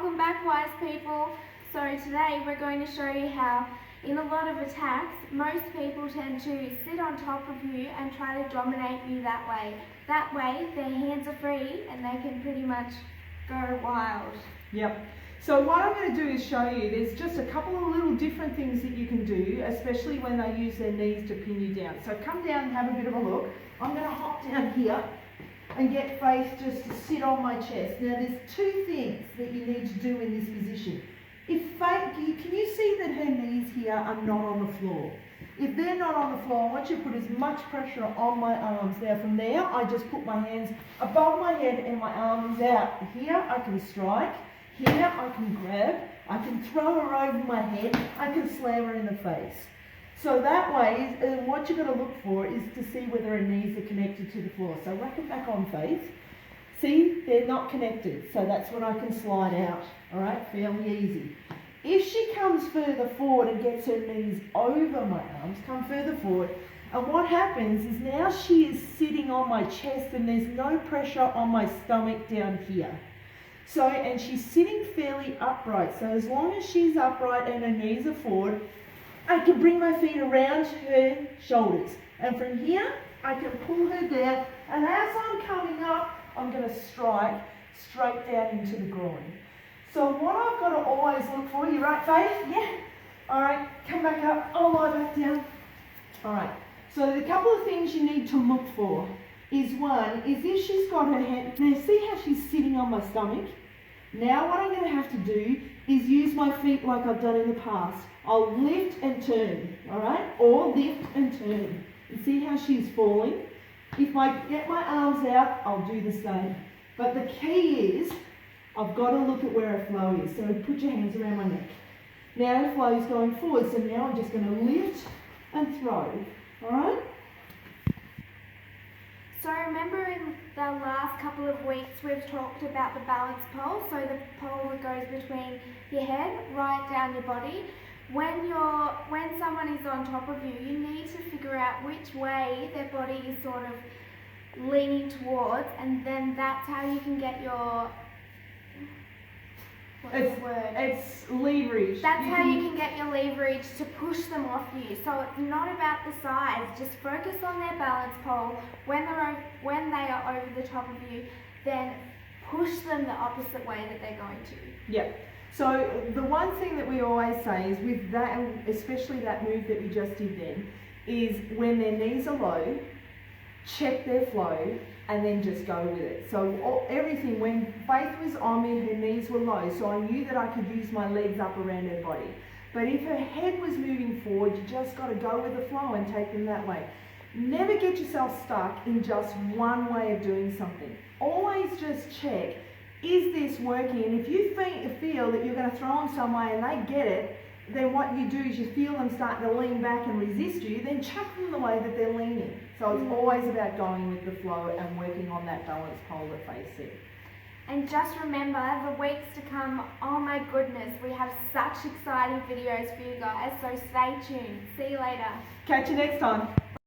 Welcome back, wise people. So today we're going to show you how in a lot of attacks most people tend to sit on top of you and try to dominate you that way. That way their hands are free and they can pretty much go wild. Yep. So what I'm going to do is show you, there's just a couple of little different things that you can do, especially when they use their knees to pin you down. So come down and have a bit of a look. I'm going to hop down here and get Faith just to sit on my chest. Now there's two things that you need to do in this position. If Faith, can you see that her knees here are not on the floor? If they're not on the floor, I want you to put as much pressure on my arms. Now from there, I just put my hands above my head and my arms out. Here I can strike, here I can grab, I can throw her over my head, I can slam her in the face. So that way, what you've got to look for is to see whether her knees are connected to the floor. So whack it back on, Faith. See, they're not connected, so that's when I can slide out. All right, fairly easy. If she comes further forward and gets her knees over my arms, come further forward, and what happens is now she is sitting on my chest and there's no pressure on my stomach down here. So, and she's sitting fairly upright, so as long as she's upright and her knees are forward, I can bring my feet around her shoulders. And from here, I can pull her down, and as I'm coming up, I'm going to strike straight down into the groin. So what I've got to always look for, you right, Faith? Yeah. All right, come back up, I'll lie back down. All right, so the couple of things you need to look for is one, is if she's got her hand, now see how she's sitting on my stomach? Now what I'm going to have to do is use my feet like I've done in the past. I'll lift and turn, all right? Or lift and turn. You see how she's falling? If I get my arms out, I'll do the same. But the key is, I've got to look at where her flow is. So put your hands around my neck. Now her flow is going forward, so now I'm just going to lift and throw, all right? So remember in the last couple of weeks we've talked about the balance pole, so the pole that goes between your head right down your body. When someone is on top of you, you need to figure out which way their body is sort of leaning towards, and then that's how you can get your It's leverage. That's how you can get your leverage to push them off you. So it's not about the size. Just focus on their balance pole. When they are over the top of you, then push them the opposite way that they're going to. Yeah. So the one thing that we always say is with that, especially that move that we just did then, is when their knees are low, check their flow and then just go with it. So everything, when Faith was on me, her knees were low, so I knew that I could use my legs up around her body. But if her head was moving forward, you just got to go with the flow and take them that way. Never get yourself stuck in just one way of doing something. Always just check, is this working? And if you feel that you're going to throw them some way and they get it, then what you do is you feel them starting to lean back and resist you, then chuck them the way that they're leaning. So it's always about going with the flow and working on that balance pole that Faith said. And just remember, the weeks to come, oh my goodness, we have such exciting videos for you guys, so stay tuned. See you later. Catch you next time.